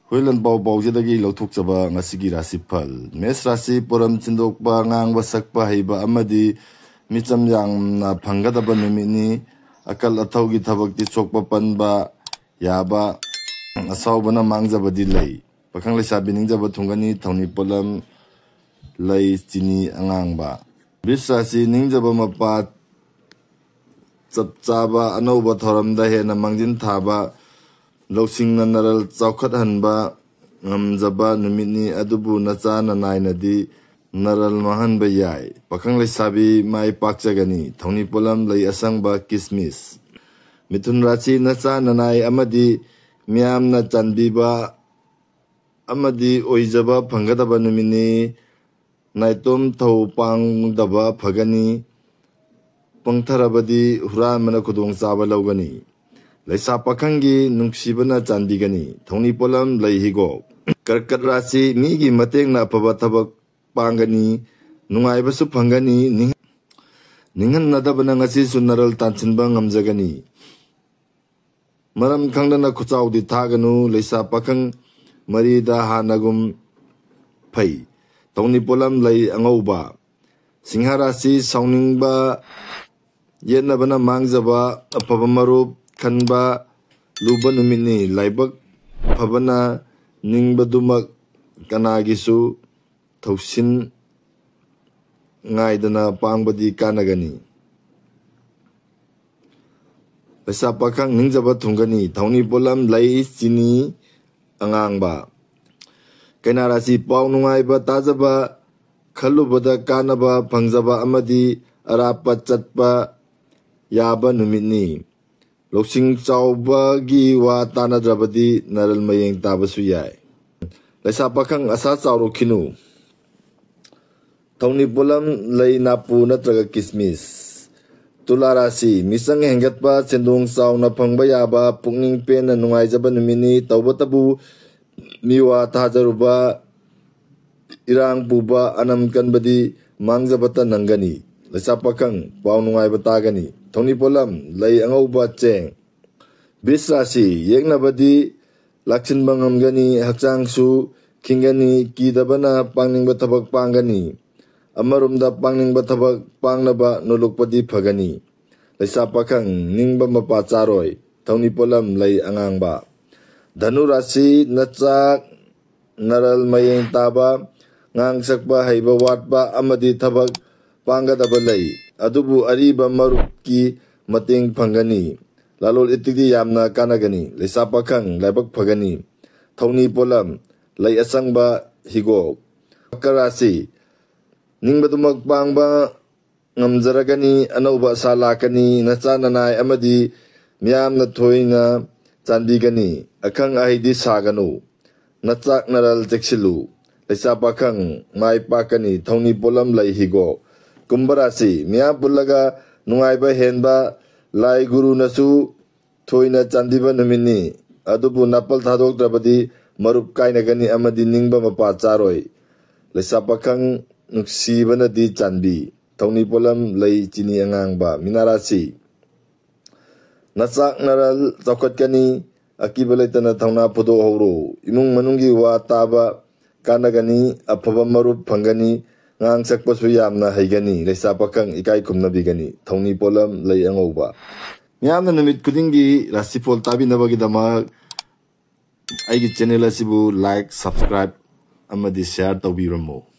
Huilan pau paujadagi lauthokjaba ngasigi rasifal mes rasi poram chindokpa ngangba sakpa heiba amadi micham yangna phanggadaba numini akal athaugi thabakti chokpa panba yaba asaubana mangjabadi lei pakhang leisabi ningjaba thungani thoni polam lei chini angangba bisrasi ningjaba mapa chapchaba anauba thoramda hena mangjin thaba losingna naral chawkhat hanba ngamjaba numini adubu nacha nanainadi naral mahanba yai pakhang leisabi mai pakchagani thoni polam lei asangba kismis mithun rachi nacha nanai amadi miyamna chanbiba amadi oijaba phanggadaba numini naitom thau pangdaba phagani pangtharabadi huramana khudong chaba lawgani leisa pakhangi nungsibana chanbigani thoni polam leihigo karkat rachi migi matengna phaba thabak pangani nungaibasu phangani ninghan nadabana ngasi sunaral tanchinba ngamjagani maram khangdana khuchaudi thaganu leisa pakhang marida hanagum phai thoni polam lei angauba singharachi sauningba yenabana mangjaba aphaba marup khanba luba numini laibak phabana ningbadumak kanagisu thausin ngaidana pangbadi kanagani leisa pakhang ningjaba thungani thoni polam lei chini angangba kainarasi pau nungaiba tajaba khalubada kanaba phangjaba amadi arapa chatpa yaba numini loksing chawbagi wa tanadrabadi naral mayeng tabasu yai leisa pakhang asa chawro khinu thoni polam lei napu natraga kismis tularasi misang hengatpa chendong chawna phangba yaba pukning pena nungaijaba numini tawbatabu miwa thajaruba irang puba anam kanbadi mangjabata nangani leisa pakhang pau nungaiba tagani thoni polam lei angauba cheng bisrasi yegnabadi lakchin bangamgani hakchangsu khingani kidabana pangningba thabak pangani amarumda pangningba thabak pangnaba nolokpadi phagani leisa pakhang ningba mapa charoi thoni polam lei angangba dhanu rasi nachak naral mayeng taba ngangsakba haiba watba amadi thabak panggadaba lei adubu ariba marupki mateng phangani lalol itikdi yamna kanagani leisa pakhang laibak phagani thoni polam lei asangba higo karasi ningbadumak pangba ngamjaragani anauba salakani nacha nanai amadi miyamna thoina chanbigani akhang ahidi saganu nachak naral jeksilu leisa pakhang mai pakani thoni polam lei higo kumbarasi miyam pullaga nungaiba henba lai guru nasu thoina chandiba numini adubu napal thadokdrabadi marup kainagani amadi ningba mapa charoi leisa pakhang nuksibana di chanbi thoni polam lei chini angangba minarasi nachak naral chawkhatkani akiba leitana thongna phodo horo imung manungi wa taba kanagani aphaba marup phangani ngang sakpasu yamna haigani leisa pakhang ikai khumna bigani thoni polam lei angauba miyamna numit kudingi rasifol tabinabagi damak aigi channel asibu like subscribe amadi share tawbiramo